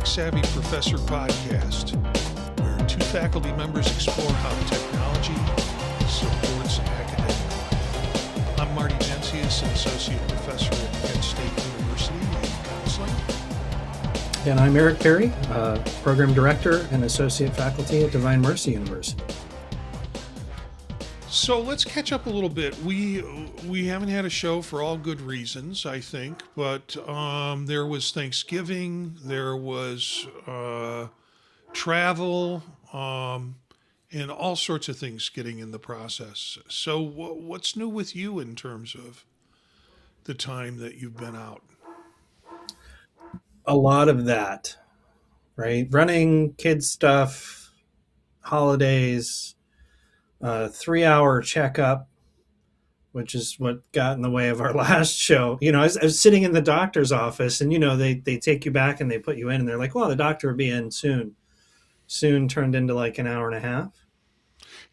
Tech Savvy Professor podcast, where two faculty members explore how technology supports academic life. I'm Marty an associate professor at Kent State University in counseling. And I'm Eric Perry, program director and associate faculty at Divine Mercy University. So let's catch up a little bit. We haven't had a show for all good reasons, I think, but there was Thanksgiving, there was travel, and all sorts of things getting in the process. So what's new with you in terms of the time that you've been out? A lot of that, right? Running, kids stuff, holidays, 3-hour checkup, which is what got in the way of our last show. You know, I was sitting in the doctor's office and, you know, they take you back and they put you in and they're like, well, the doctor will be in soon. Soon turned into like an hour and a half.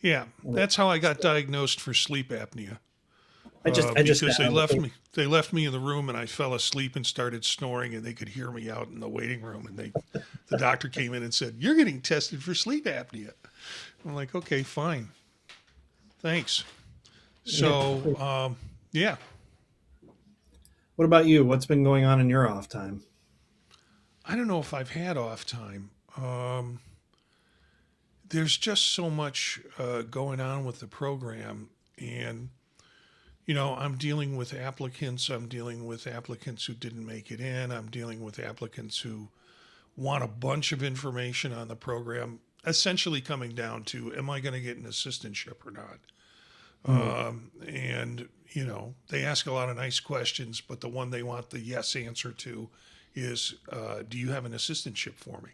Yeah, that's how I got diagnosed for sleep apnea. Because they left me in the room and I fell asleep and started snoring and they could hear me out in the waiting room and the doctor came in and said, "You're getting tested for sleep apnea." I'm like, okay, fine. Thanks. So, yeah. What about you? What's been going on in your off time? I don't know if I've had off time. There's just so much going on with the program, and you know, I'm dealing with applicants who didn't make it in. I'm dealing with applicants who want a bunch of information on the program, essentially coming down to, am I going to get an assistantship or not? And, you know, they ask a lot of nice questions, but the one they want the yes answer to is, do you have an assistantship for me?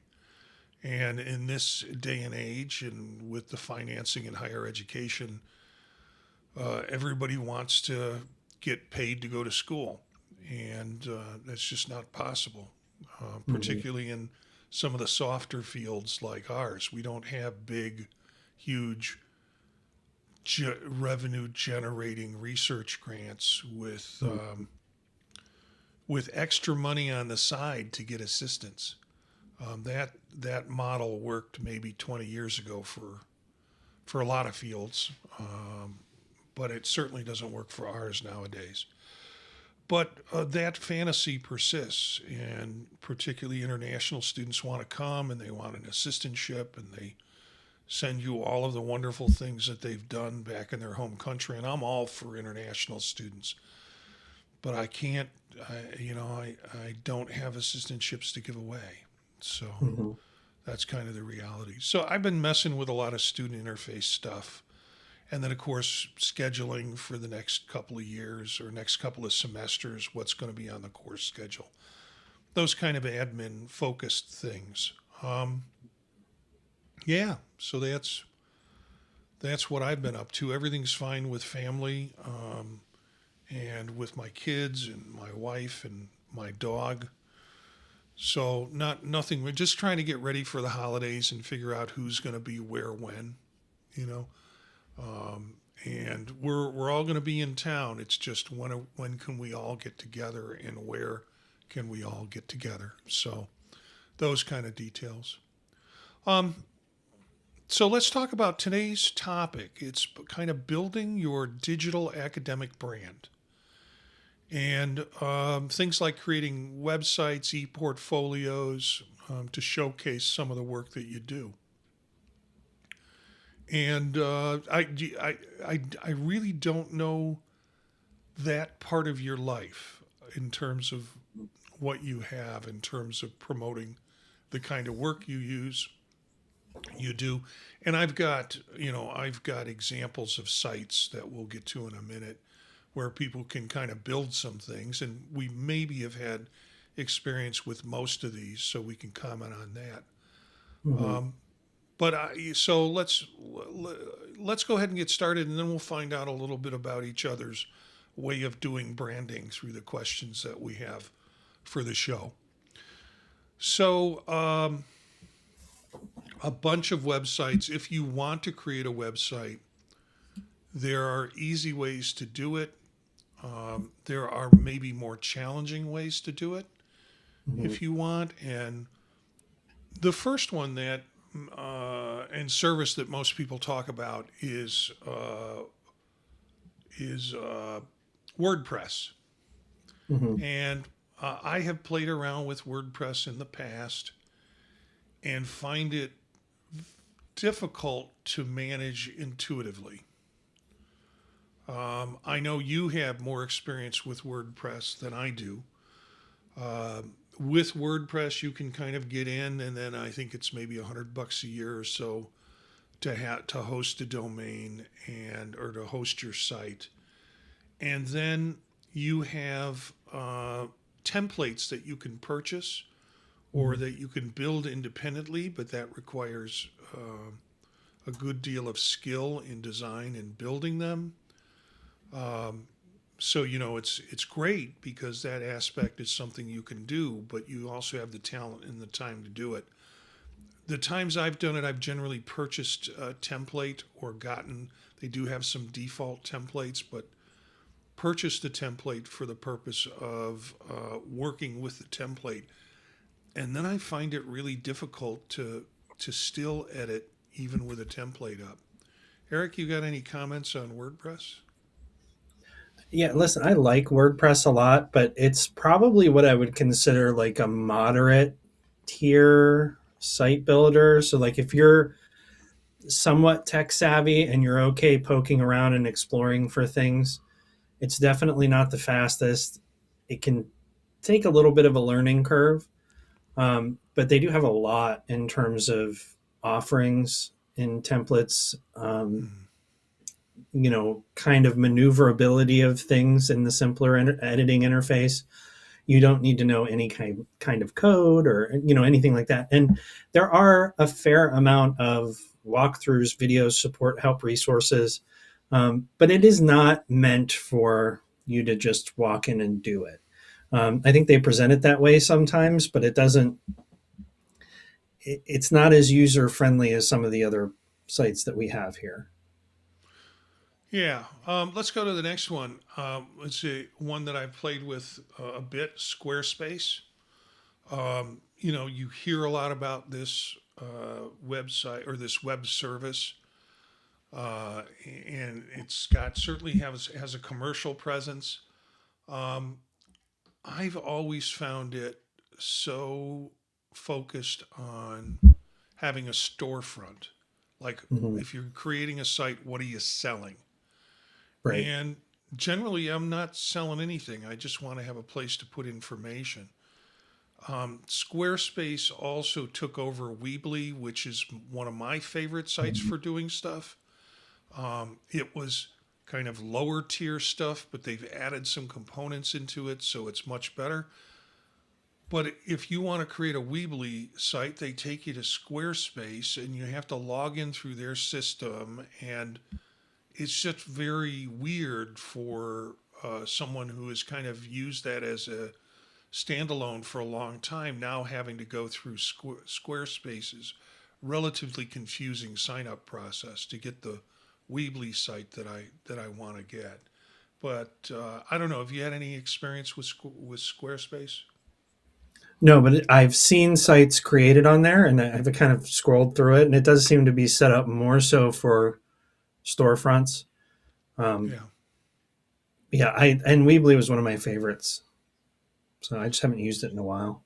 And in this day and age, and with the financing in higher education, everybody wants to get paid to go to school, and that's just not possible, particularly in some of the softer fields like ours. We don't have big, huge revenue-generating research grants with extra money on the side to get assistance. That model worked maybe 20 years ago for a lot of fields. But it certainly doesn't work for ours nowadays. But that fantasy persists, and particularly international students want to come and they want an assistantship, and they send you all of the wonderful things that they've done back in their home country. And I'm all for international students, but I can't, I don't have assistantships to give away. So that's kind of the reality. So I've been messing with a lot of student interface stuff. And then, of course, scheduling for the next couple of years or next couple of semesters, what's going to be on the course schedule. Those kind of admin-focused things. So that's what I've been up to. Everything's fine with family and with my kids and my wife and my dog. So nothing. We're just trying to get ready for the holidays and figure out who's going to be where when, you know. And we're all going to be in town. It's just when can we all get together and where can we all get together? So those kind of details. So let's talk about today's topic. It's kind of building your digital academic brand. And things like creating websites, e-portfolios to showcase some of the work that you do. And I really don't know that part of your life in terms of what you have, in terms of promoting the kind of work you do. And I've got examples of sites that we'll get to in a minute where people can kind of build some things. And we maybe have had experience with most of these, so we can comment on that. So let's go ahead and get started, and then we'll find out a little bit about each other's way of doing branding through the questions that we have for the show. So a bunch of websites. If you want to create a website, there are easy ways to do it. There are maybe more challenging ways to do it if you want, and The first one that and service that most people talk about is WordPress, Hmm. and I have played around with WordPress in the past and find it difficult to manage intuitively. I know you have more experience with WordPress than I do. With WordPress, you can kind of get in, and then I think it's maybe $100 a year or so to host a domain and or to host your site, and then you have templates that you can purchase or Hmm. that you can build independently, but that requires a good deal of skill in design and building them. So it's great because that aspect is something you can do, but you also have the talent and the time to do it. The times I've done it, I've generally purchased a template or gotten. They do have some default templates, but purchased the template for the purpose of working with the template, and then I find it really difficult to still edit even with a template up. Eric, you got any comments on WordPress? Yeah, listen, I like WordPress a lot, but it's probably what I would consider like a moderate tier site builder. So, like, if you're somewhat tech savvy and you're okay poking around and exploring for things, it's definitely not the fastest. It can take a little bit of a learning curve, but they do have a lot in terms of offerings in templates. Hmm. Kind of maneuverability of things in the simpler editing interface. You don't need to know any kind of code or anything like that. And there are a fair amount of walkthroughs, videos, support, help resources, but it is not meant for you to just walk in and do it. I think they present it that way sometimes, but it doesn't. It's not as user friendly as some of the other sites that we have here. Yeah, let's go to the next one. Let's see, one that I've played with a bit, Squarespace. You hear a lot about this website or this web service, uh, and it's got certainly has a commercial presence. Um, I've always found it so focused on having a storefront. Like Hmm. if you're creating a site, what are you selling? Right. And generally, I'm not selling anything. I just want to have a place to put information. Squarespace also took over Weebly, which is one of my favorite sites for doing stuff. It was kind of lower tier stuff, but they've added some components into it, so it's much better. But if you want to create a Weebly site, they take you to Squarespace and you have to log in through their system. And it's just very weird for someone who has kind of used that as a standalone for a long time, now having to go through Squarespace's relatively confusing sign up process to get the Weebly site that I want to get. But I don't know. Have you had any experience with Squarespace? No, but I've seen sites created on there, and I've kind of scrolled through it, and it does seem to be set up more so for storefronts. Um, Yeah, yeah, and Weebly was one of my favorites, so I just haven't used it in a while.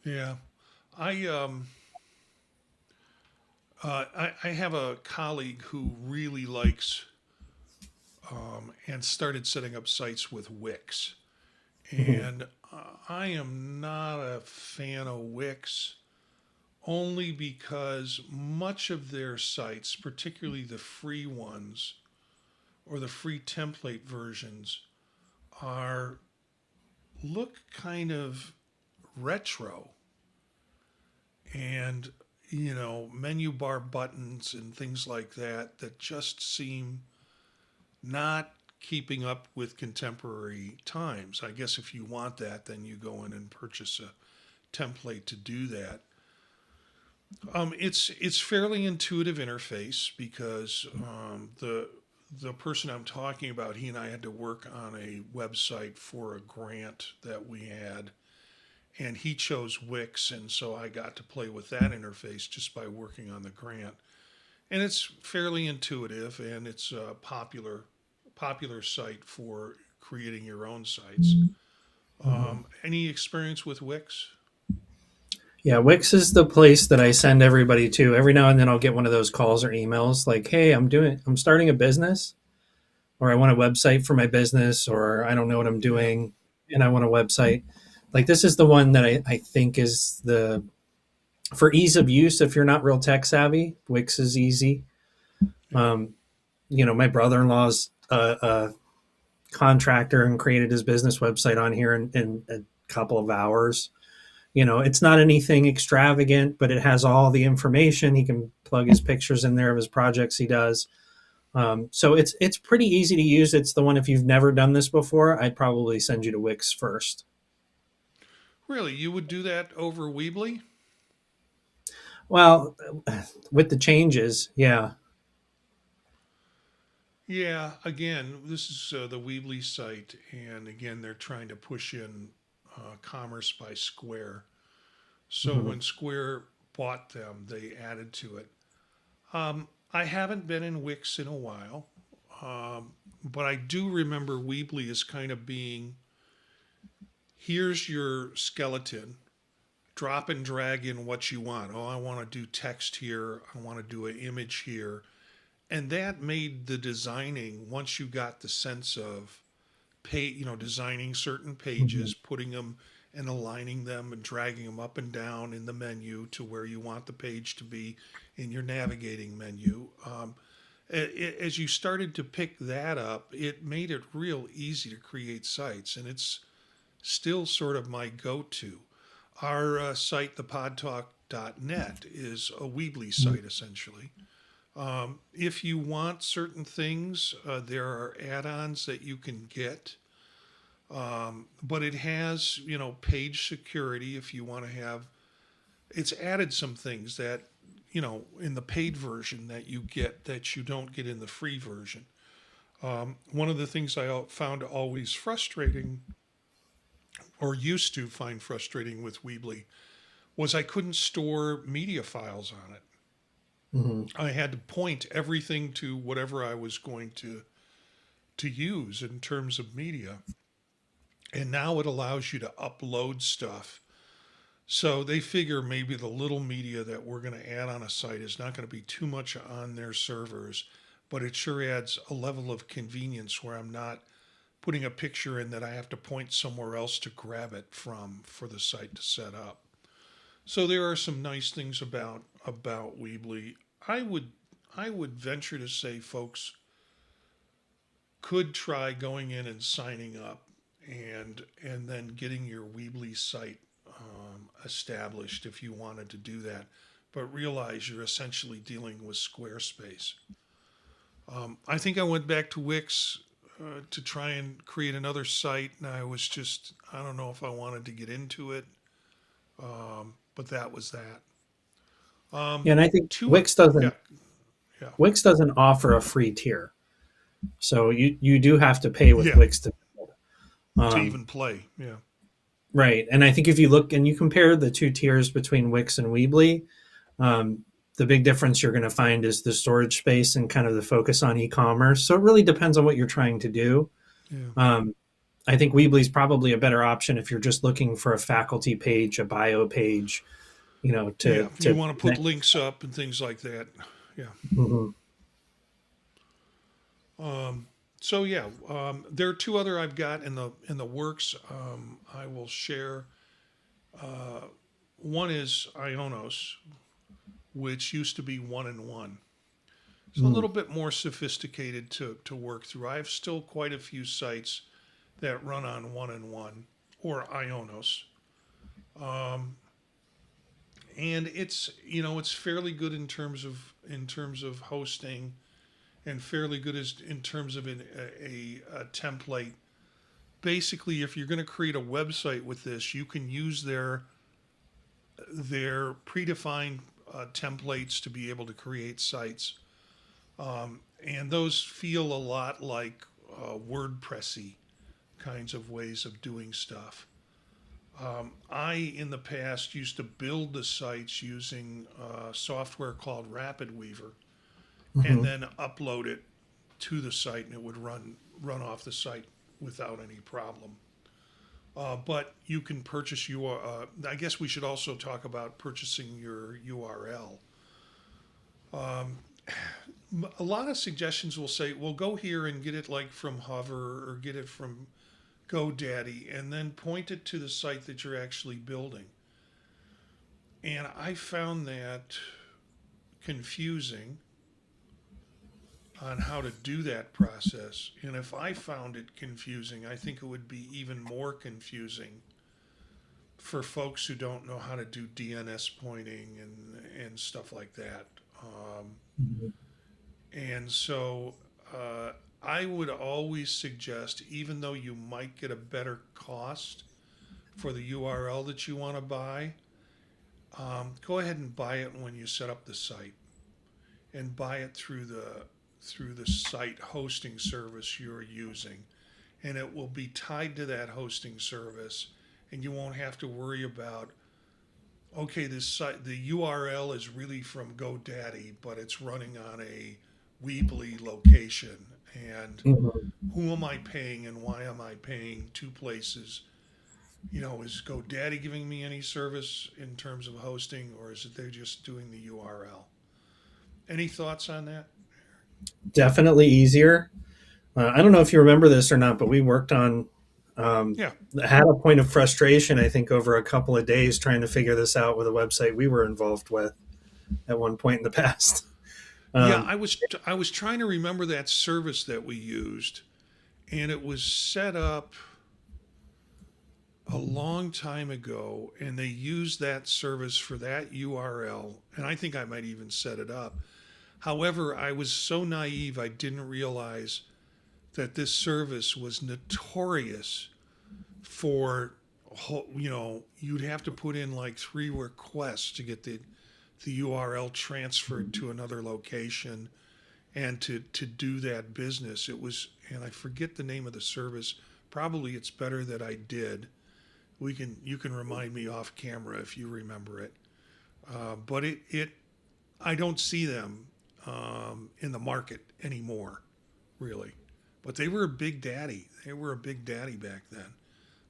yeah. I um I have a colleague who really likes and started setting up sites with Wix, Hmm. and I am not a fan of Wix only because much of their sites, particularly the free ones or the free template versions, are look kind of retro and menu bar buttons and things like that just seem not keeping up with contemporary times. I guess if you want that, then you go in and purchase a template to do that. It's fairly intuitive interface because the person I'm talking about, he and I had to work on a website for a grant that we had, and he chose Wix, and so I got to play with that interface just by working on the grant. And it's fairly intuitive, and it's a popular site for creating your own sites. Mhm. Any experience with Wix? Yeah, Wix is the place that I send everybody to. Every now and then I'll get one of those calls or emails like, "Hey, I'm starting a business, or I want a website for my business, or I don't know what I'm Yeah, doing and I want a website." Like this is the one that I think is the for ease of use. If you're not real tech savvy, Wix is easy. yeah. Um, my brother-in-law's a contractor and created his business website on here in a couple of hours. It's not anything extravagant, but it has all the information. He can plug his pictures in there of his projects he does. So it's pretty easy to use. It's the one, if you've never done this before, I'd probably send you to Wix first. Really, you would do that over Weebly? Well, with the changes, yeah. Yeah, again, this is the Weebly site, and again, they're trying to push in commerce by Square. So Mhm. when Square bought them, they added to it. I haven't been in Wix in a while, but I do remember Weebly as kind of being here's your skeleton, drop and drag in what you want. Oh, I want to do text here, I want to do an image here. And that made the designing, once you got the sense of designing certain Mhm. pages, putting them and aligning them and dragging them up and down in the menu to where you want the page to be in your navigating menu. As you started to pick that up, it made it real easy to create sites, and it's still sort of my go-to. Our site, thepodtalk.net, is a Weebly Mhm. site essentially. If you want certain things, there are add-ons that you can get, but it has page security if you want to have. It's added some things that in the paid version that you get that you don't get in the free version. One of the things I found always frustrating, or used to find frustrating with Weebly, was I couldn't store media files on it. Mhm. I had to point everything to whatever I was going to use in terms of media. And now it allows you to upload stuff. So they figure maybe the little media that we're going to add on a site is not going to be too much on their servers, but it sure adds a level of convenience where I'm not putting a picture in that I have to point somewhere else to grab it from for the site to set up. So there are some nice things about Weebly. I would I would venture to say folks could try going in and signing up and then getting your Weebly site established if you wanted to do that. But realize you're essentially dealing with Squarespace. I think I went back to Wix to try and create another site, and I don't know if I wanted to get into it, but that was that. Yeah, and I think Two, yeah, yeah, Wix doesn't offer a free tier, so you do have to pay with yeah, Wix to. to Um, even play, yeah, right, and I think if you look and you compare the two tiers between Wix and Weebly, um, the big difference you're going to find is the storage space and kind of the focus on e-commerce. So it really depends on what you're trying to do. yeah. Um, I think Weebly is probably a better option if you're just looking for a faculty page, a bio page, Yeah, if you to want to put connect. links up and things like that. Yeah. Mhm. So yeah, there are two other I've got in the works. I will share. One is Ionos, which used to be one and one. It's a Mm. little bit more sophisticated to work through. I have still quite a few sites that run on one and one or Ionos, and it's fairly good in terms of hosting and fairly good in terms of a template. Basically, if you're going to create a website with this, you can use their predefined templates to be able to create sites, and those feel a lot like WordPressy kinds of ways of doing stuff. In the past, used to build the sites using software called Rapid Weaver, and Hmm. then upload it to the site, and it would run off the site without any problem. But you can purchase your. I guess we should also talk about purchasing your URL. A lot of suggestions will say, "Well, go here and get it like from Hover or get it from GoDaddy, and then point it to the site that you're actually building." And I found that confusing on how to do that process. And if I found it confusing, I think it would be even more confusing for folks who don't know how to do DNS pointing and stuff like that. And so I would always suggest, even though you might get a better cost for the URL that you want to buy, go ahead and buy it when you set up the site, and buy it through the site hosting service you're using, and it will be tied to that hosting service, and you won't have to worry about, okay, this site, the URL is really from GoDaddy, but it's running on a Weebly location, and Hmm. who am I paying and why am I paying two places? Is GoDaddy giving me any service in terms of hosting, or is it they're just doing the URL? Any thoughts on that? Definitely easier. I don't know if you remember this or not, but we worked on, um, Yeah. had a point of frustration, I think, over a couple of days trying to figure this out with a website we were involved with at one point in the past. Yeah, Um, I was trying to remember that service that we used, and it was set up a long time ago, and they used that service for that URL, and I think I might even set it up. However, I was so naive, I didn't realize that this service was notorious for, you'd have to put in like 3 requests to get the URL transferred to another location, and to do that business. It was, and I forget the name of the service. Probably it's better that I did. You can remind me off camera if you remember it. But I don't see them in the market anymore, really. But they were a big daddy. They were a big daddy back then.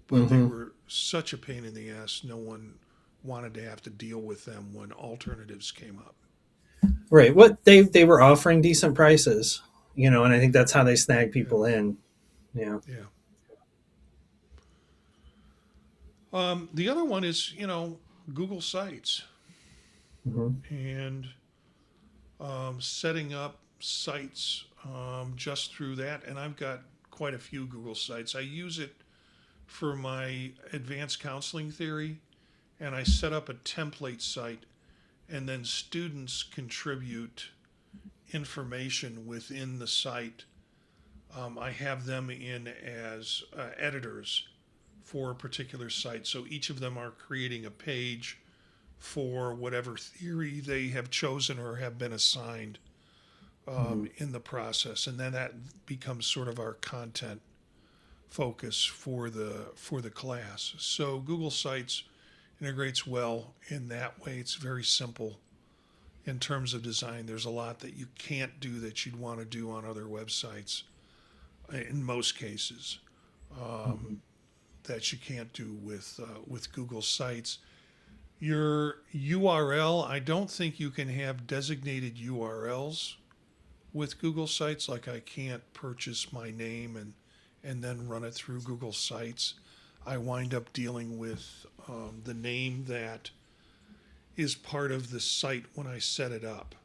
But they mhm. were such a pain in the ass. No one wanted to have to deal with them when alternatives came up. Right. What they were offering decent prices, and I think that's how they snag Yeah, people in. Yeah. yeah. The other one is, Google Sites, Hmm. and setting up sites just through that. And I've got quite a few Google Sites. I use it for my advanced counseling theory, and I set up a template site, and then students contribute information within the site. I have them in as editors for a particular site. So each of them are creating a page for whatever theory they have chosen or have been assigned Hmm. in the process, and then that becomes sort of our content focus for the class. So Google Sites integrates well in that way. It's very simple in terms of design. There's a lot that you can't do that you'd want to do on other websites in most cases, Hmm. that you can't do with Google Sites. Your URL, I don't think you can have designated URLs with Google Sites. Like I can't purchase my name and then run it through Google Sites. I wind up dealing with the name that is part of the site when I set it up.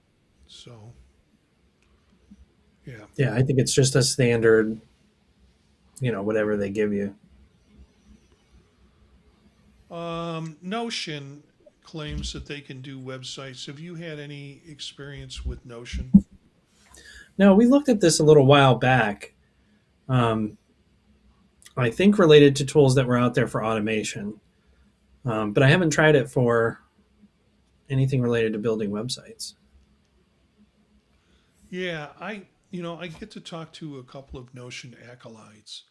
So yeah. Yeah, I think it's just a standard, whatever they give you. Notion claims that they can do websites. Have you had any experience with Notion? Now, we looked at this a little while back. Um, I think related to tools that were out there for automation, but I haven't tried it for anything related to building websites. Yeah, I get to talk to a couple of Notion acolytes,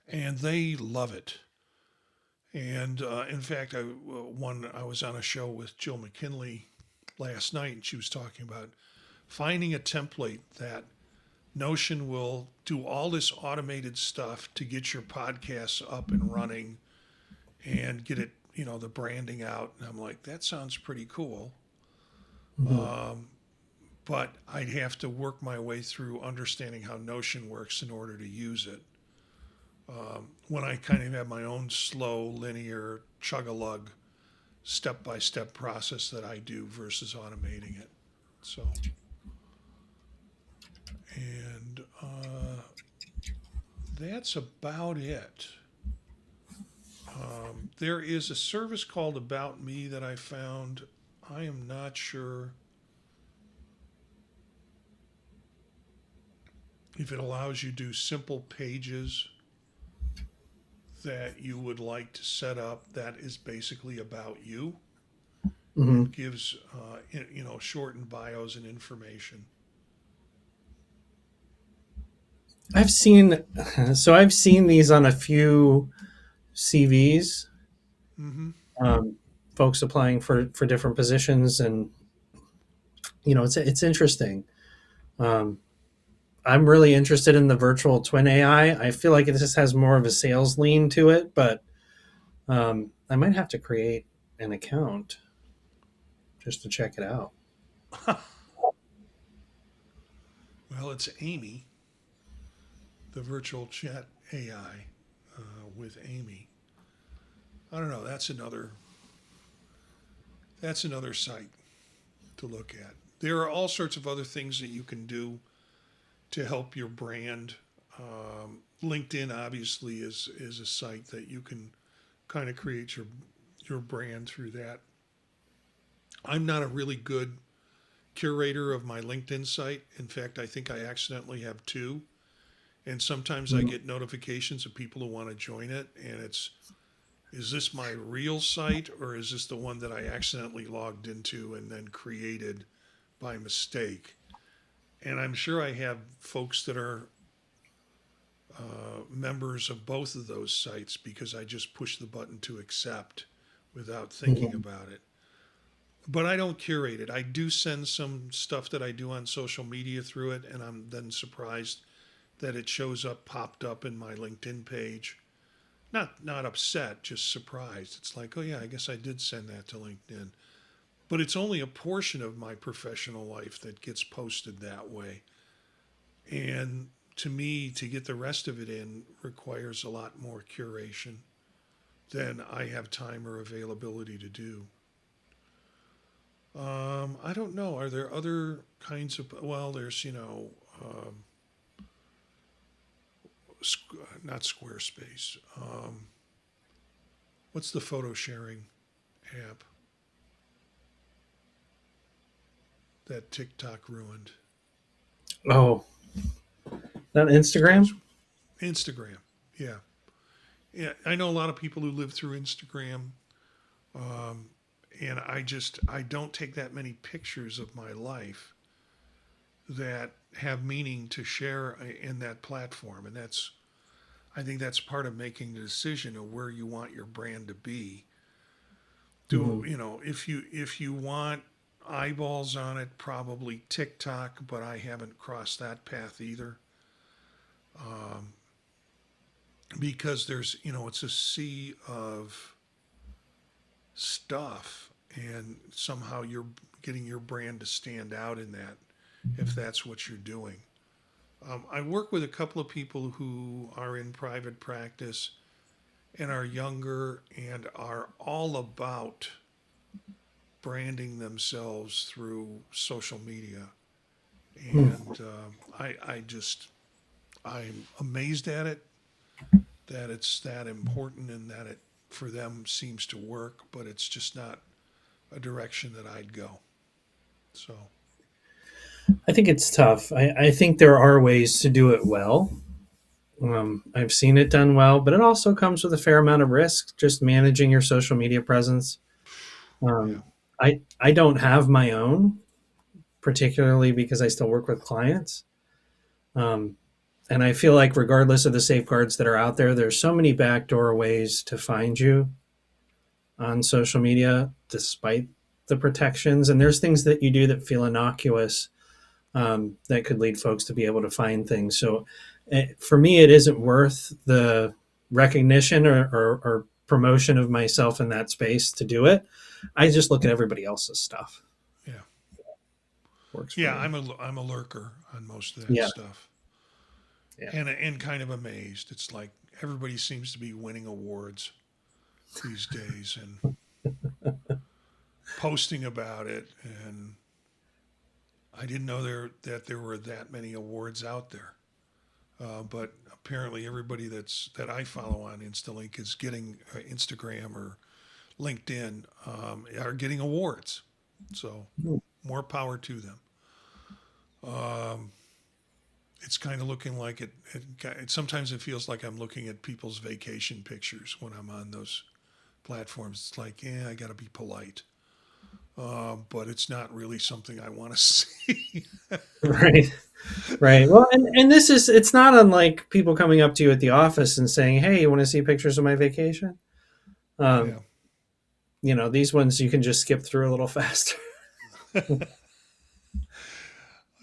and they love it. And in fact, I was on a show with Jill McKinley last night, and she was talking about finding a template that Notion will do all this automated stuff to get your podcasts up and running and get it, the branding out. And I'm like, that sounds pretty cool. Mhm. But I'd have to work my way through understanding how Notion works in order to use it. When I kind of have my own slow, linear, chug-a-lug, step-by-step process that I do versus automating it. So, and that's about it. There is a service called About Me that I found. I am not sure if it allows you to do simple pages that you would like to set up that is basically about you Mhm. and gives, shortened bios and information. I've seen I've seen these on a few CVs, Mm-hmm. um, folks applying for different positions, and it's interesting. Um, I'm really interested in the virtual twin AI. I feel like it just has more of a sales lean to it, but I might have to create an account just to check it out. Well, it's Amy, the virtual chat AI with Amy. I don't know. That's another site to look at. There are all sorts of other things that you can do to help your brand. LinkedIn obviously is a site that you can kind of create your brand through that. I'm not a really good curator of my LinkedIn site. In fact, I think I accidentally have two. And sometimes I Mhm. get notifications of people who want to join it, and is this my real site or is this the one that I accidentally logged into and then created by mistake? And I'm sure I have folks that are members of both of those sites because I just push the button to accept without thinking Mhm. about it. But I don't curate it. I do send some stuff that I do on social media through it, and I'm then surprised that it shows up popped up in my LinkedIn page. Not upset, just surprised. It's like, oh yeah, I guess I did send that to LinkedIn. But it's only a portion of my professional life that gets posted that way. And to me, to get the rest of it in requires a lot more curation than I have time or availability to do. I don't know. Are there other kinds of, well, there's, um, not Squarespace. What's the photo sharing app that TikTok ruined? Oh, that Starts Instagram? Instagram. Yeah. Yeah. I know a lot of people who live through Instagram. Um, and I don't take that many pictures of my life that have meaning to share in that platform. And I think that's part of making the decision of where you want your brand to be. Hmm. If you want eyeballs on it, probably TikTok, but I haven't crossed that path either. Um, because it's a sea of stuff, and somehow you're getting your brand to stand out in that if that's what you're doing. I work with a couple of people who are in private practice and are younger and are all about branding themselves through social media. And I'm amazed at it, that it's that important and that it for them seems to work, but it's just not a direction that I'd go. So, I think it's tough. I think there are ways to do it well. I've seen it done well, but it also comes with a fair amount of risk just managing your social media presence. yeah. Um, I don't have my own, particularly because I still work with clients. Um, And I feel like regardless of the safeguards that are out there, there's so many backdoor ways to find you on social media, despite the protections. And there's things that you do that feel innocuous, that could lead folks to be able to find things. So for me, it isn't worth the recognition or promotion of myself in that space to do it. I just look at everybody else's stuff. Yeah. Works for Yeah, me. I'm a lurker on most of that Yeah. stuff. Yeah. And kind of amazed. It's like everybody seems to be winning awards these days and posting about it, and I didn't know that there were that many awards out there. But apparently, everybody that I follow on InstaLink is getting Instagram or LinkedIn are getting awards. So more power to them. It's kind of looking like it. Sometimes it feels like I'm looking at people's vacation pictures when I'm on those platforms. It's like, yeah, I got to be polite. But it's not really something I want to see. Right. Right. Well, and it's not unlike people coming up to you at the office and saying, "Hey, you want to see pictures of my vacation?" Yeah. Um, these ones you can just skip through a little faster.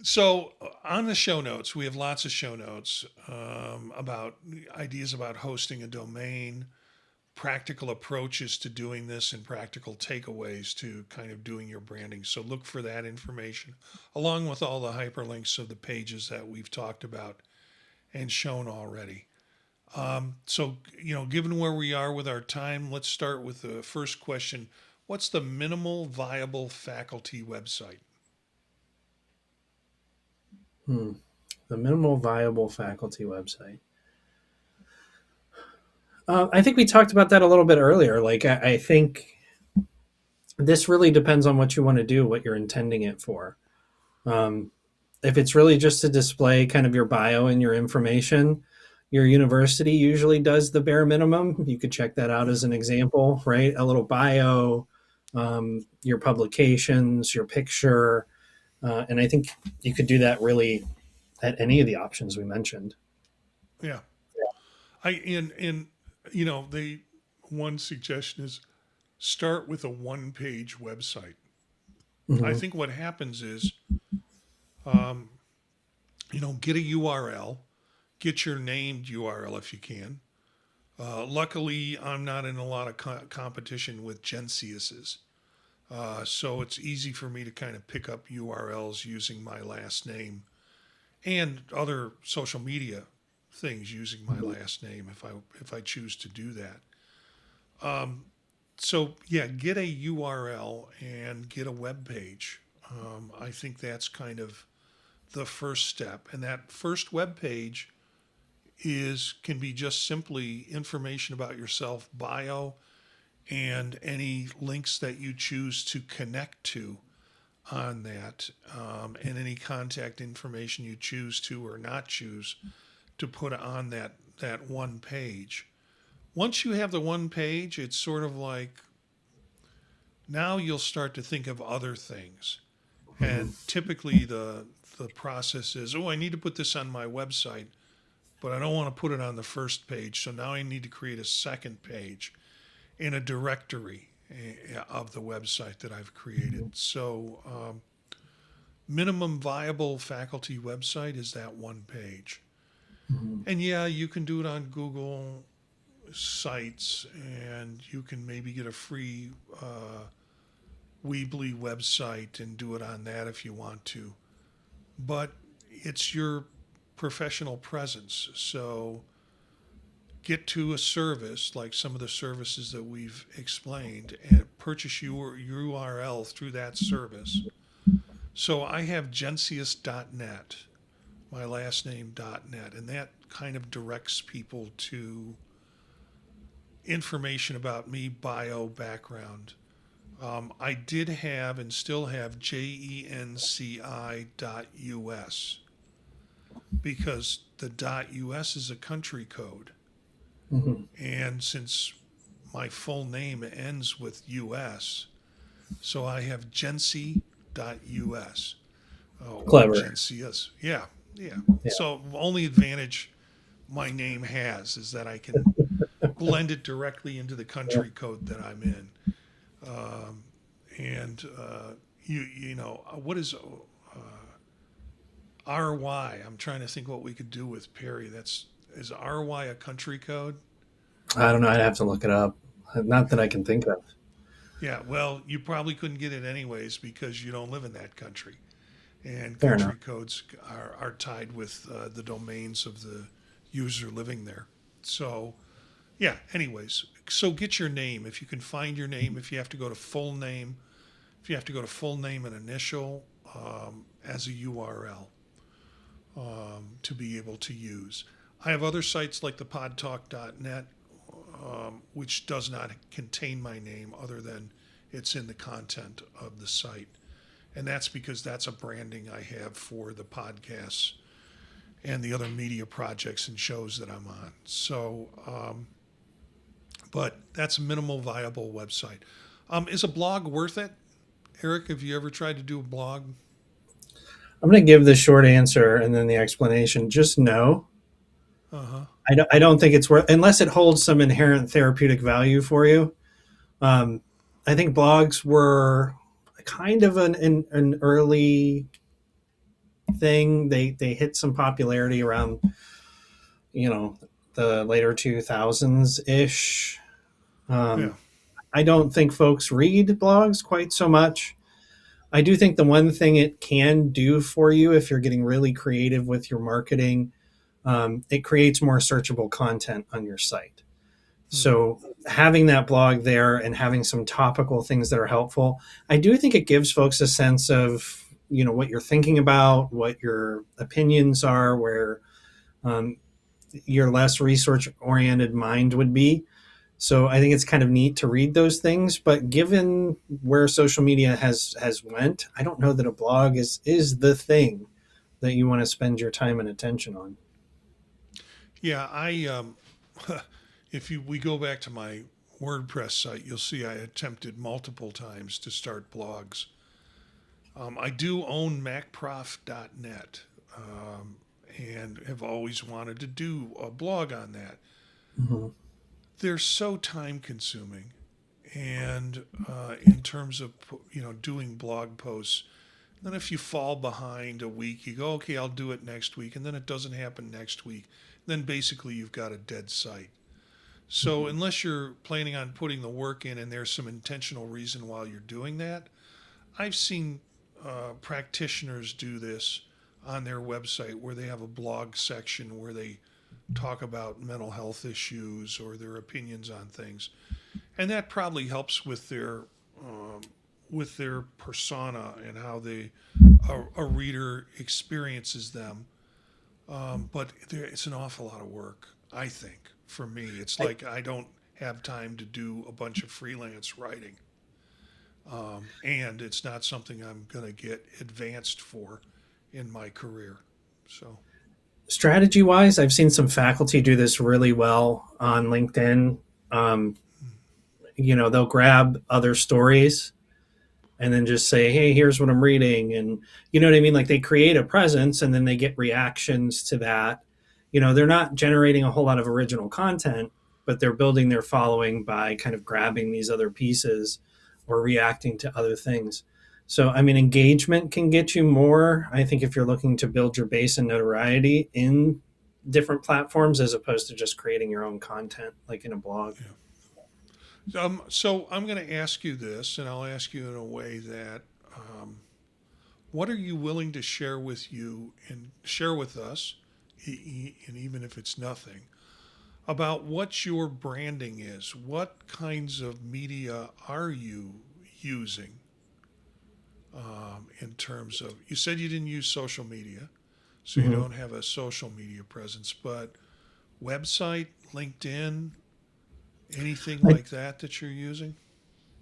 So on the show notes, we have lots of show notes about ideas about hosting a domain, practical approaches to doing this, and practical takeaways to kind of doing your branding. So look for that information, along with all the hyperlinks of the pages that we've talked about and shown already. So, given where we are with our time, let's start with the first question. What's the minimal viable faculty website? The minimal viable faculty website. I think we talked about that a little bit earlier. Like, I think this really depends on what you want to do, what you're intending it for. If it's really just to display kind of your bio and your information, your university usually does the bare minimum. You could check that out as an example, right? A little bio, your publications, your picture. And I think you could do that really at any of the options we mentioned. Yeah. And they one suggestion is start with a one-page website. I Mm-hmm. think what happens is, get a URL, get your named URL if you can. Luckily, I'm not in a lot of competition with Gensius's. So it's easy for me to kind of pick up URLs using my last name and other social media things using my last name if I choose to do that. So yeah, get a URL and get a web page. I think that's kind of the first step, and that first web page can be just simply information about yourself, bio, and any links that you choose to connect to on that, and any contact information you choose to or not choose to put on that one page. Once you have the one page, it's sort of like now you'll start to think of other things. Mm-hmm. And typically the process is, oh, I need to put this on my website, but I don't want to put it on the first page. So now I need to create a second page in a directory of the website that I've created. So minimum viable faculty website is that one page. Mm-hmm. And yeah, you can do it on Google sites, and you can maybe get a free Weebly website and do it on that if you want to. But it's your professional presence. So get to a service like some of the services that we've explained and purchase your URL through that service. So I have Gensius.net, my last name.net, and that kind of directs people to information about me, bio, background. I did have and still have JENCI.us because the .us is a country code. Mm-hmm. And since my full name ends with US, so I have Genci.us. Or Clever. Gensius. Yeah. Yeah. Yeah. So only advantage my name has is that I can blend it directly into the Yeah. country code that I'm in. Um, and what is RY? I'm trying to think what we could do with Perry. Is RY a country code? I don't know. I'd have to look it up. Not that I can think of. Yeah, well, you probably couldn't get it anyways because you don't live in that country. And Fair enough. country codes are tied with the domains of the user living there. So, yeah, anyways, so get your name. If you can find your name, if you have to go to full name, if you have to go to full name and initial as a URL to be able to use. I have other sites like the podtalk.net, which does not contain my name other than it's in the content of the site. And that's because that's a branding I have for the podcasts and the other media projects and shows that I'm on. So, but that's a minimal viable website. Is a blog worth it? Eric, have you ever tried to do a blog? I'm going to give the short answer and then the explanation. Just no. Uh huh. I don't think it's worth, unless it holds some inherent therapeutic value for you. Um, I think blogs were kind of an early thing. They hit some popularity around, you know, the later 2000s ish. Yeah. Um, I don't think folks read blogs quite so much. I do think the one thing it can do for you if you're getting really creative with your marketing, it creates more searchable content on your site. Mm-hmm. So having that blog there and having some topical things that are helpful, I do think it gives folks a sense of, what you're thinking about, what your opinions are, where um, your less research oriented mind would be. So I think it's kind of neat to read those things. But given where social media has went, I don't know that a blog is the thing that you want to spend your time and attention on. Yeah, if we go back to my WordPress site, you'll see I attempted multiple times to start blogs. I do own MacProf.net and have always wanted to do a blog on that. Mhm. They're so time consuming, and in terms of doing blog posts, then if you fall behind a week, you go, okay, I'll do it next week, and then it doesn't happen next week. Then basically you've got a dead site. So unless you're planning on putting the work in and there's some intentional reason while you're doing that, I've seen practitioners do this on their website where they have a blog section where they talk about mental health issues or their opinions on things, and that probably helps with their persona and how a reader experiences them. But it's an awful lot of work, I think. For me, it's I, like I don't have time to do a bunch of freelance writing, and it's not something I'm going to get advanced for in my career. So, Strategy wise, I've seen some faculty do this really well on LinkedIn. Um, they'll grab other stories and then just say, hey, here's what I'm reading. And you know what I mean? Like they create a presence and then they get reactions to that. They're not generating a whole lot of original content, but they're building their following by kind of grabbing these other pieces or reacting to other things. So, I mean, engagement can get you more, I think, if you're looking to build your base and notoriety in different platforms as opposed to just creating your own content like in a blog. yeah. So I'm going to ask you this, and I'll ask you in a way that, what are you willing to share with you and share with us, and even if it's nothing, about what your branding is? What kinds of media are you using in terms of? You said you didn't use social media, so you Mm-hmm. don't have a social media presence, but website, LinkedIn, anything I, like that you're using?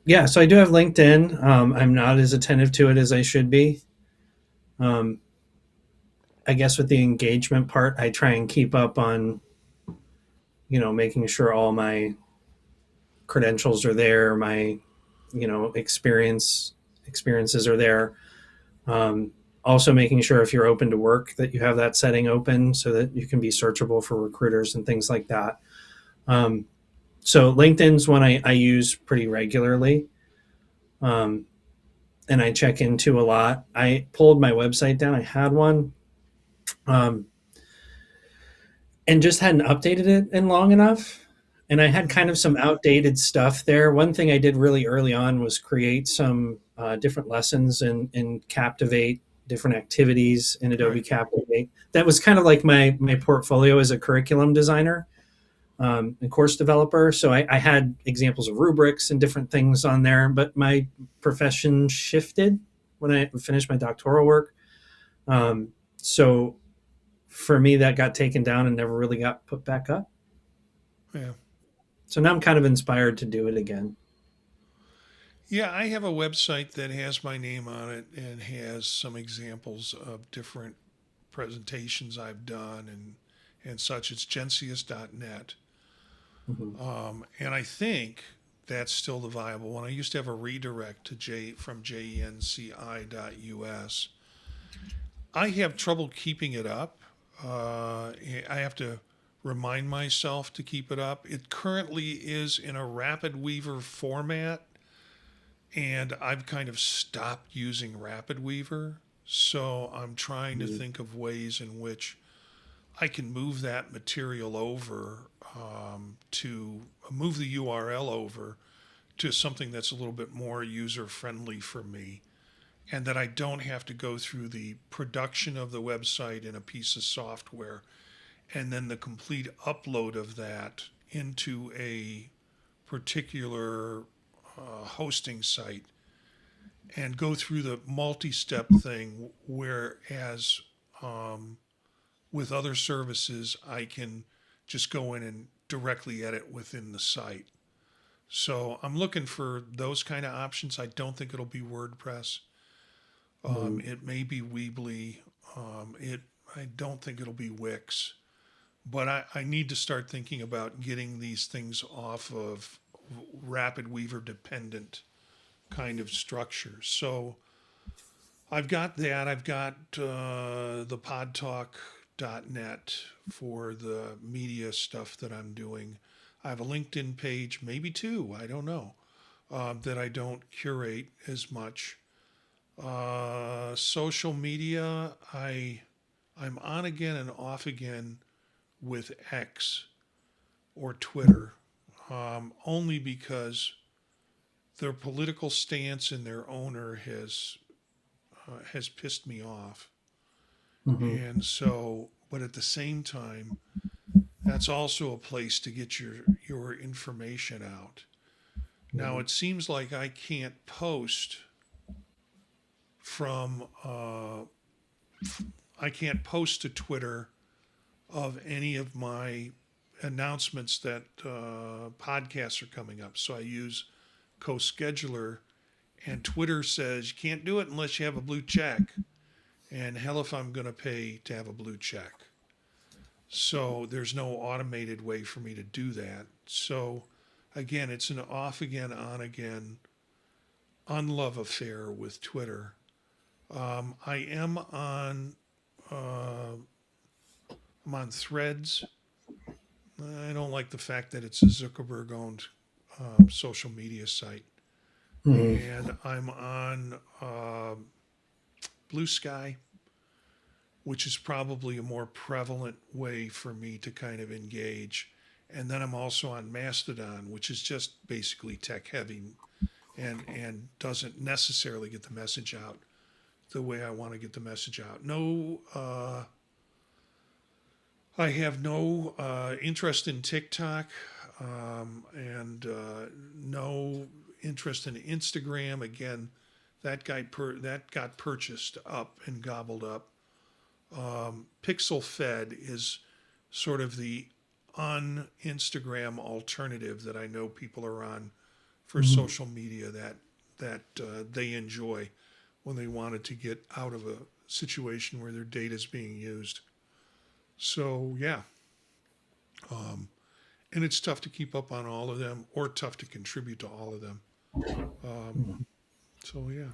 yeah, so I do have LinkedIn. I'm not as attentive to it as I should be. Um, I guess with the engagement part, I try and keep up on, making sure all my credentials are there, my, experiences are there. Um, Also making sure if you're open to work that you have that setting open so that you can be searchable for recruiters and things like that. So LinkedIn's one I use pretty regularly. And I check into a lot. I pulled my website down. I had one, um, and just hadn't updated it in long enough. And I had kind of some outdated stuff there. One thing I did really early on was create some different lessons in Captivate, different activities in Adobe Right. Captivate. That was kind of like my portfolio as a curriculum designer and course developer. So I had examples of rubrics and different things on there. But my profession shifted when I finished my doctoral work. So for me, that got taken down and never really got put back up. Yeah. So now I'm kind of inspired to do it again. Yeah, I have a website that has my name on it and has some examples of different presentations I've done and such. It's gencius.net. Mm-hmm. And I think that's still the viable one. I used to have a redirect to from jenci.us. I have trouble keeping it up. I have to remind myself to keep it up. It currently is in a Rapid Weaver format, and I've kind of stopped using Rapid Weaver. So I'm trying to think of ways in which I can move that material over to move the URL over to something that's a little bit more user friendly for me, and that I don't have to go through the production of the website in a piece of software and then the complete upload of that into a particular hosting site and go through the multi-step thing, whereas with other services I can just go in and directly edit within the site. So I'm looking for those kind of options. I don't think it'll be WordPress. It may be Weebly. I don't think it'll be Wix. But I need to start thinking about getting these things off of Rapid Weaver dependent kind of structure. So I've got that. I've got the podtalk.net for the media stuff that I'm doing. I have a LinkedIn page, maybe two, I don't know, that I don't curate as much. Social media, I'm on again and off again with X or Twitter, only because their political stance and their owner has pissed me off. Mm-hmm. And so, but at the same time, that's also a place to get your information out. Now it seems like I can't post from I can't post to Twitter of any of my announcements that podcasts are coming up. So I use CoScheduler, and Twitter says you can't do it unless you have a blue check. And hell if I'm going to pay to have a blue check. So there's no automated way for me to do that. So again, it's an off again, on again, unlove affair with Twitter. I am on I'm on Threads. I don't like the fact that it's a Zuckerberg-owned social media site. Mm-hmm. And I'm on Blue Sky, which is probably a more prevalent way for me to kind of engage. And then I'm also on Mastodon, which is just basically tech heavy and doesn't necessarily get the message out the way I want to get the message out. No, I have no interest in TikTok and no interest in Instagram. Again, that got purchased up and gobbled up. Pixel Fed is sort of the un-Instagram alternative that I know people are on for social media that they enjoy when they wanted to get out of a situation where their data is being used. So yeah, and it's tough to keep up on all of them, or tough to contribute to all of them. So yeah,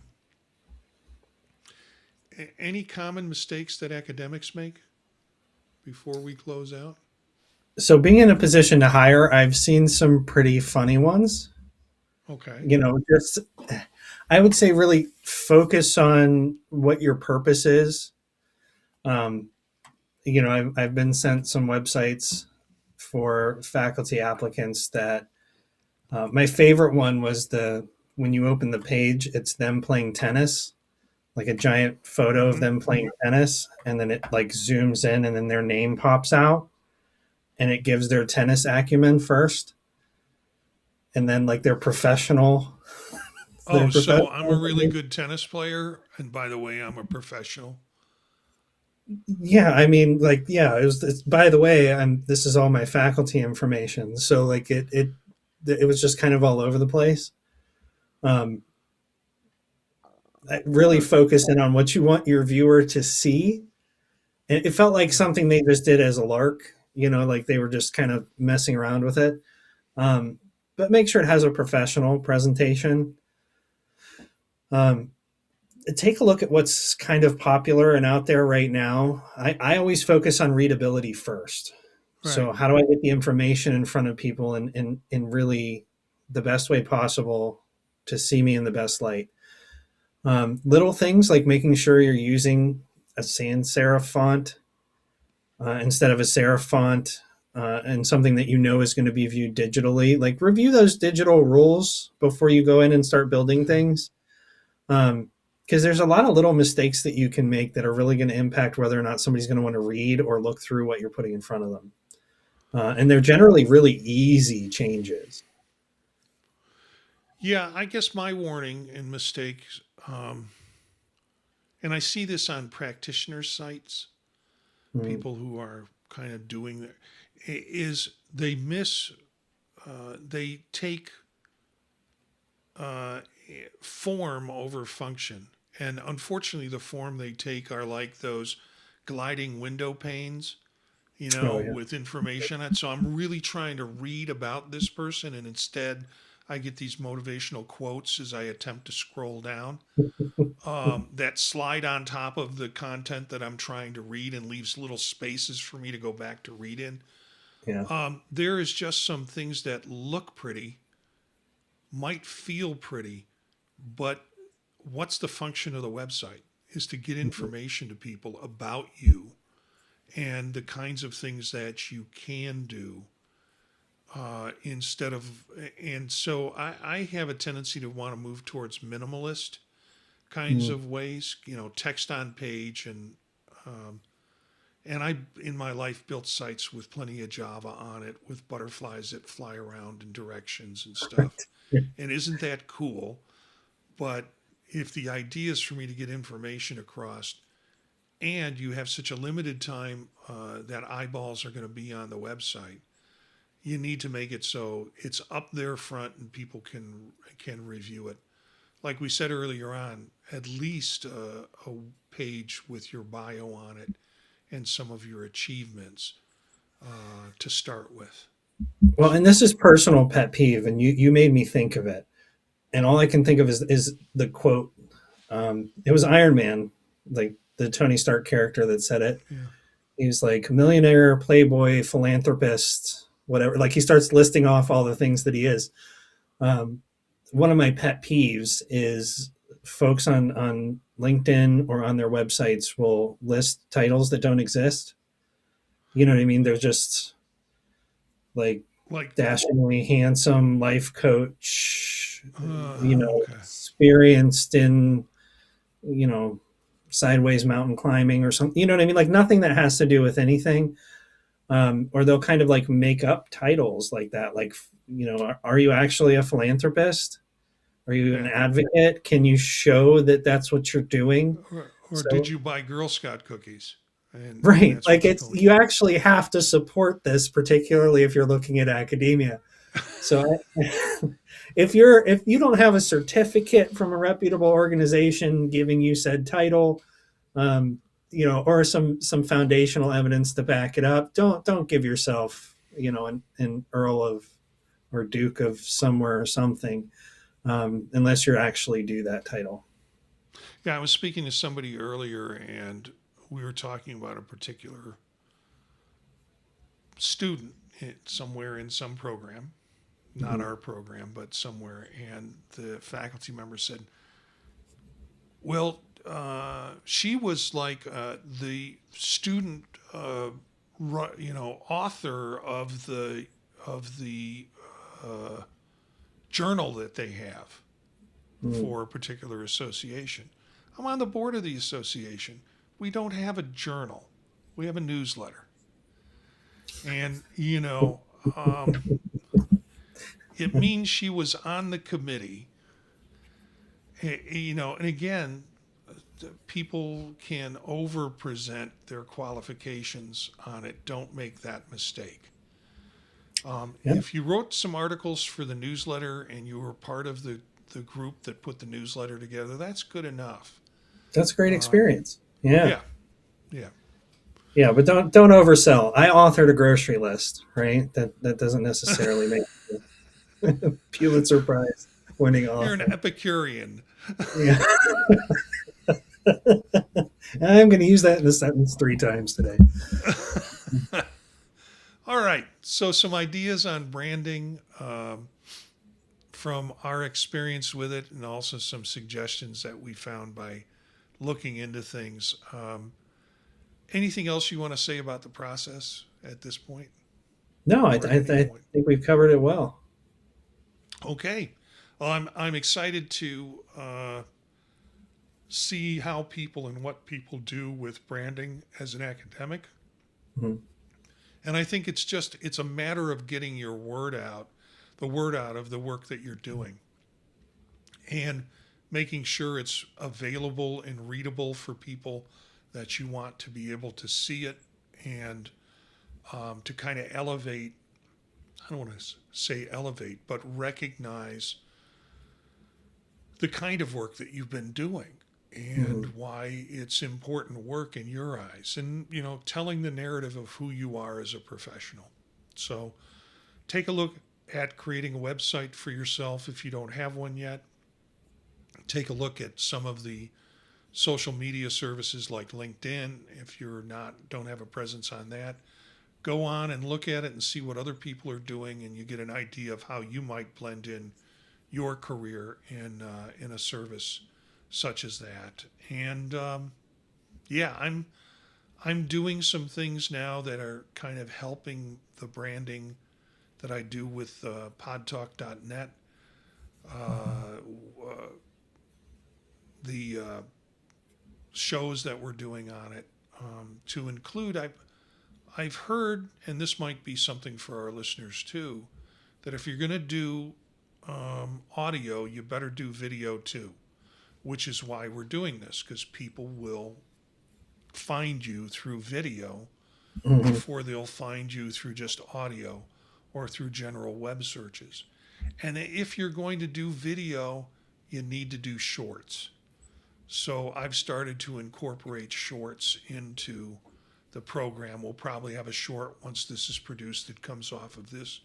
Any common mistakes that academics make before we close out? So being in a position to hire, I've seen some pretty funny ones. Okay. You know, just I would say really focus on what your purpose is. Um, I've been sent some websites for faculty applicants that my favorite one was the when you open the page, it's them playing tennis, like a giant photo of Hmm. them playing tennis, and then it like zooms in, and then their name pops out, and it gives their tennis acumen first, and then like their Oh, so I'm a professional. really good tennis player, and by the way, I'm a professional. Yeah, I mean, like, yeah, it's, by the way, this is all my faculty information. So like it was just kind of all over the place. Um, really Huh. focus in on what you want your viewer to see. And it felt like Yeah. something they just did as a lark, like they were just kind of messing around with it. Um, but make sure it has a professional presentation. Um, Take a look at what's kind of popular and out there right now. I always focus on readability first. Right. So how do I get the information in front of people in really the best way possible to see me in the best light? Little things like making sure you're using a sans serif font instead of a serif font, and something that you know is going to be viewed digitally. Like review those digital rules before you go in and start building Yeah. things. Because there's a lot of little mistakes that you can make that are really going to impact whether or not somebody's going to want to read or look through what you're putting in front of them. And they're generally really easy changes. Yeah. I guess my warning and mistakes, and I see this on practitioner sites, Mm, people who are kind of doing that, is they miss, they take uh, form over function. And unfortunately, the form they take are like those gliding window panes, oh yeah. with information on it. So I'm really trying to read about this person, and instead, I get these motivational quotes as I attempt to scroll down that slide on top of the content that I'm trying to read and leaves little spaces for me to go back to read in. Yeah. There is just some things that look pretty, might feel pretty, but what's the function of the website? Is to get information to people about you and the kinds of things that you can do instead of. And so I have a tendency to want to move towards minimalist kinds Mm, of ways, text on page um, and I in my life built sites with plenty of Java on it with butterflies that fly around in directions and stuff. right. And isn't that cool? But if the idea is for me to get information across and you have such a limited time that eyeballs are going to be on the website, you need to make it so it's up there front and people can review it. Like we said earlier on, at least a page with your bio on it and some of your achievements to start with. Well, and this is personal pet peeve, and you made me think of it. And all I can think of is the quote. It was Iron Man, like the Tony Stark character that said it. Yeah. He's like millionaire, playboy, philanthropist, whatever. Like he starts listing off all the things that he is. Um, One of my pet peeves is folks on LinkedIn or on their websites will list titles that don't exist. You know what I mean? They're just like Like, dashingly handsome life coach, okay. experienced in, you know, sideways mountain climbing or something. You know what I mean? Like nothing that has to do with anything. Or they'll kind of like make up titles like that. Like, are you actually a philanthropist? Are you an Yeah. advocate? Can you show that that's what you're doing? Or did So, you buy Girl Scout cookies? And right. that's Like what you're it's, going you actually have to support this, particularly if you're looking at academia. So if you don't have a certificate from a reputable organization giving you said title, um, or some foundational evidence to back it up, don't give yourself, an Earl of or Duke of somewhere or something, unless you actually do that title. Yeah, I was speaking to somebody earlier, and we were talking about a particular student somewhere in some program, not Mhm. our program, but somewhere. And the faculty member said, well, she was like the student, author of the journal that they have Mhm. for a particular association. I'm on the board of the association. We don't have a journal. We have a newsletter. And, it means she was on the committee. And again, people can over present their qualifications on it. Don't make that mistake. Yeah, If you wrote some articles for the newsletter and you were part of the group that put the newsletter together, that's good enough. that's a great Um, experience. Yeah. yeah, yeah. Yeah, but don't oversell. I authored a grocery list, right? That doesn't necessarily make you Pulitzer Prize winning You're an author. Epicurean. Yeah. I'm going to use that in a sentence 3 times today. All right. So, some ideas on branding from our experience with it, and also some suggestions that we found by looking into things. Anything else you want to say about the process at this point, No, or at any I point? think we've covered it well. Okay. Well, I'm excited to see how people and what people do with branding as an academic. Mhm. And I think it's a matter of getting your word out, the word out of the work that you're doing, and making sure it's available and readable for people that you want to be able to see it, and to kind of elevate. I don't want to say elevate, but recognize the kind of work that you've been doing and Mhm. why it's important work in your eyes, and telling the narrative of who you are as a professional. So take a look at creating a website for yourself if you don't have one yet. Take a look at some of the social media services like LinkedIn if you're not don't have a presence on that. Go on and look at it and see what other people are doing, and you get an idea of how you might blend in your career in a service such as that. And yeah, I'm doing some things now that are kind of helping the branding that I do with podtalk.net. Uh, the shows that we're doing on it, to include. I've heard, and this might be something for our listeners too, that if you're going to do audio, you better do video too, which is why we're doing this, because people will find you through video Mhm. before they'll find you through just audio or through general web searches. And if you're going to do video, you need to do shorts. So I've started to incorporate shorts into the program. We'll probably have a short once this is produced that comes off of this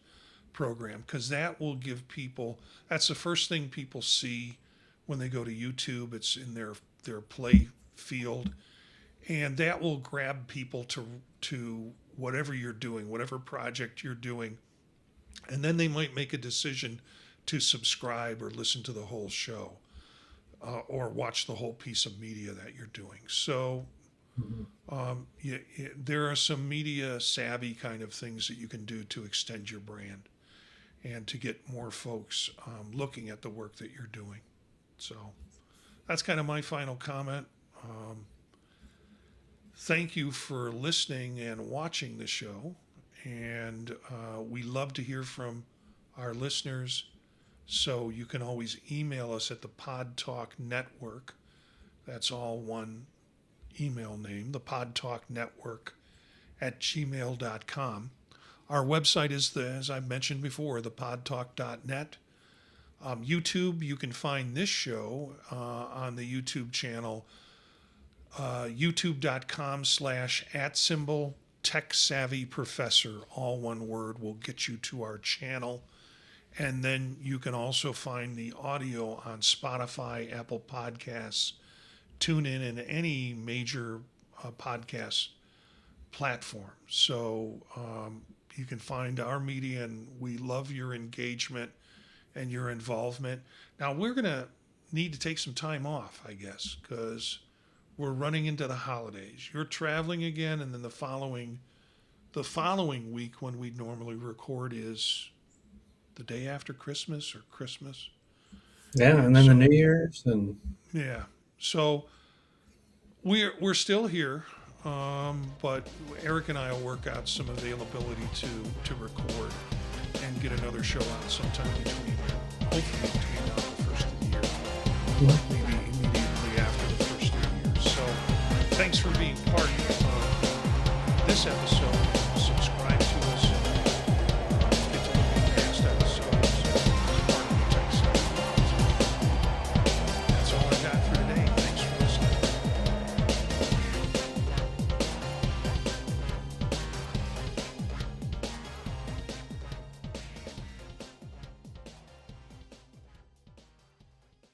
program, because that will give people, that's the first thing people see when they go to YouTube. It's in their play field, and that will grab people to whatever you're doing, whatever project you're doing, and then they might make a decision to subscribe or listen to the whole show, or watch the whole piece of media that you're doing. So Mhm. there are some media savvy kind of things that you can do to extend your brand and to get more folks looking at the work that you're doing. So that's kind of my final comment. Thank you for listening and watching the show. And we love to hear from our listeners. So you can always email us at the Pod Talk Network. That's all one email name, the Pod Talk Network at gmail.com. Our website is, as I mentioned before, thepodtalk.net. YouTube, you can find this show on the YouTube channel, youtube.com/@ tech savvy professor, all one word, will get you to our channel. And then you can also find the audio on Spotify, Apple Podcasts, tune in any major podcast platform. So you can find our media, and we love your engagement and your involvement. Now, we're going to need to take some time off, I guess, because we're running into the holidays. You're traveling again, and then the following week when we normally record is the day after Christmas or Christmas. Yeah, and then the New Year's and Yeah. So we're still here, but Eric and I will work out some availability to record and get another show out sometime hopefully between now and the first of the year.